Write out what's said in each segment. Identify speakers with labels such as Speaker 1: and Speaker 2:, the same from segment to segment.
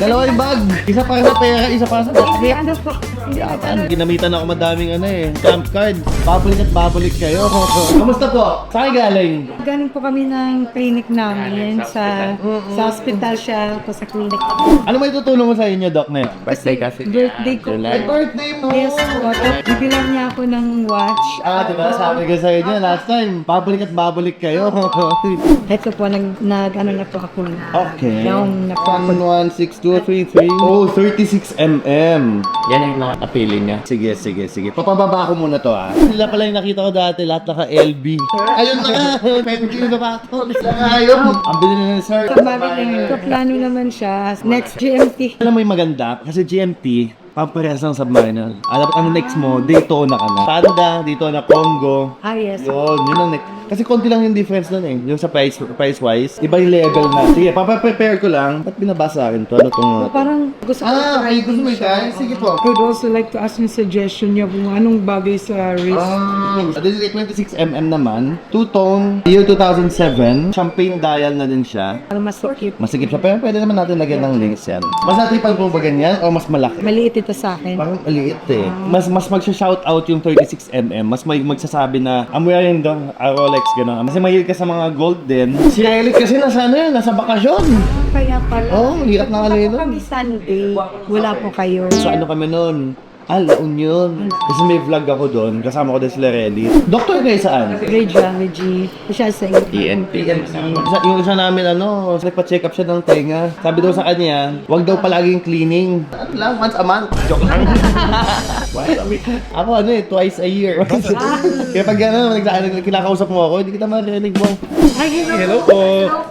Speaker 1: Dalawa yung bag. Isa para sa pera, isa para sa jacket.
Speaker 2: Ano po?
Speaker 1: Yaman. Ginamitan ako madaming camp card. Babalik at babalik kayo. Kamusta po? Saan galing?
Speaker 2: Galing po kami ng clinic namin sa hospital siya po sa clinic.
Speaker 1: Ano may tutulong mo sa inyo, Doc, na yun?
Speaker 3: Birthday kasi.
Speaker 2: Birthday ko.
Speaker 1: Ay, birthday mo!
Speaker 2: Yes po. Bibilang niya ako ng watch.
Speaker 1: Diba? Sabi ko sa inyo last time, babalik at babalik kayo.
Speaker 2: Ito po, ano na po ako.
Speaker 1: Okay.
Speaker 2: Down na po ako.
Speaker 1: 116233. Oh, 36 mm.
Speaker 3: Yan yung napili niya.
Speaker 1: Sige. Papababa ko muna to Sila pala yung nakita ko dati, lahat naka LB. Ayun na nga! Pwede na ba ito? Ayun! Ang bilhin na sir.
Speaker 2: So, plano naman siya. Next GMT.
Speaker 1: Alam mo yung maganda? Kasi GMT, pamparehas ng Submariner. Ang next mo, Daytona ka na. Panda, Daytona Congo.
Speaker 2: Yes.
Speaker 1: Yun ang next. Kasi konti lang yung difference nun Yung sa price-wise. Iba yung level na. Sige, papaprepare ko lang. Ba't binabasa akin to? Ano itong...
Speaker 2: Parang gusto ko.
Speaker 1: Ay, gusto mo siya? Sige po.
Speaker 4: I would also like to ask yung suggestion niya kung anong bagay sa wrist.
Speaker 1: This is a 26mm naman. Two-tone. Year 2007. Champagne dial na din siya.
Speaker 2: Parang masakit.
Speaker 1: Masigip siya. Pero pwede naman natin lagyan ng links yan. Mas natripal po ba ganyan? O mas malaki?
Speaker 2: Maliit ito sa akin.
Speaker 1: Parang maliit Mas magsha-shoutout yung 36mm. Mas may magsasabi na, I'm wearing the Rolex, gano'n. Kasi mahilig ka sa mga gold din. Si Relic kasi nasa bakasyon.
Speaker 2: Kaya pala.
Speaker 1: Hirap na kali
Speaker 2: Kung
Speaker 1: nun.
Speaker 2: kami Sunday, wala po kayo.
Speaker 1: Sa ano kami nun? La Union. Kasi may vlog ako doon. Kasama ko din sila Relic. Doktor kayo saan?
Speaker 2: Radiology. Siya sa
Speaker 3: ENP.
Speaker 1: Yung isa namin nagpa-check up siya ng tenga. Sabi daw sa kanya, wag daw palaging cleaning. Ano lang, once a month. Joke lang. Ako twice a year. Kaya pag kinakausap mo ako, hindi kita marinig mo. Hello po.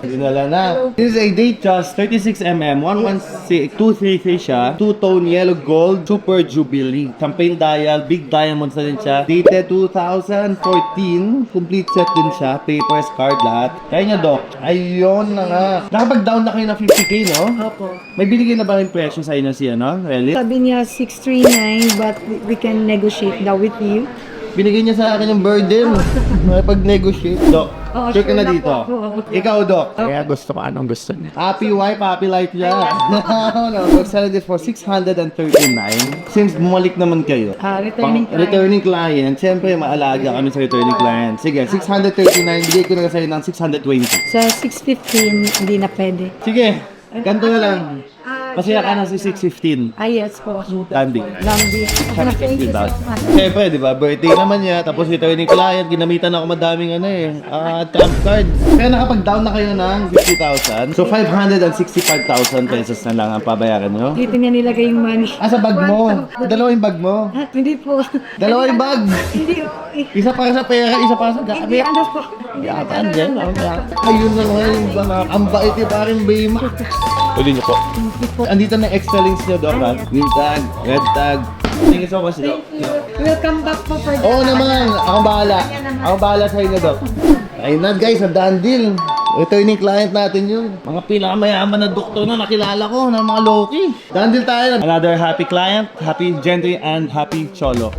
Speaker 1: Dinala na. This is a Datejust 36mm, 116-233 siya. Two-tone yellow gold, super jubilee. Champagne dial, big diamonds na din siya. Dated 2014, complete set din siya. Papers, card, lahat. Kaya niya, Doc. Ayun na nga. Nakapag-down na kayo ng 50k, no?
Speaker 2: Opo.
Speaker 1: May binigay na ba yung presyo sa inyo siya, no? Really?
Speaker 2: Sabi niya 639 but we can negotiate daw with you.
Speaker 1: Binigay niya sa akin yung burden. Pag-negotiate, Doc.
Speaker 2: Oo,
Speaker 1: Sure ka na
Speaker 2: sure na
Speaker 1: dito.
Speaker 2: po ako.
Speaker 1: Ikaw, Doc.
Speaker 3: Kaya gusto ko anong gusto niya.
Speaker 1: Happy wife, happy life niya. No, we're selling this for 639. Since bumalik naman kayo.
Speaker 2: Returning client.
Speaker 1: Returning client, siyempre maalaga kami sa returning client. Sige, 639, bigay ko na sa'yo ng 620.
Speaker 2: Sa 615, hindi na pwede.
Speaker 1: Sige, ganito na lang. Masaya ka na si 615.
Speaker 2: Yes po.
Speaker 1: Landing.
Speaker 2: Lambi. Thank you so much.
Speaker 1: Siyempre, di ba? Birthday naman niya. Tapos returning client. Ginamitan ako madaming camp card. Kaya nakapag-down na kayo ng 50,000. So, 565,000 pesos na lang ang pabayaran nyo.
Speaker 2: Dito niya nilagay yung money.
Speaker 1: Sa bag mo. Dalawa yung bag mo.
Speaker 2: Hindi po.
Speaker 1: Dalawa yung bag.
Speaker 2: Hindi.
Speaker 1: Isa para sa pera, isa para sa
Speaker 2: Hindi.
Speaker 1: jacket.
Speaker 2: Ano po?
Speaker 1: Yaman dyan. Ayun na nga yung baka. Ang bait yung paring Bayma.
Speaker 3: Uli niyo po.
Speaker 1: Andito na extra links nyo, Doc. Green tag, red tag. Thank you so much, Doc.
Speaker 2: Welcome back po for
Speaker 1: Oo naman, ako bahala. Ako bahala sa inyo, Doc. Ayun na guys, ang done deal. Returning client natin yun. Mga pinakamayaman na doktor na nakilala ko, ng mga Loki. Done deal tayo. Another happy client, happy Gentry, and happy Cholo.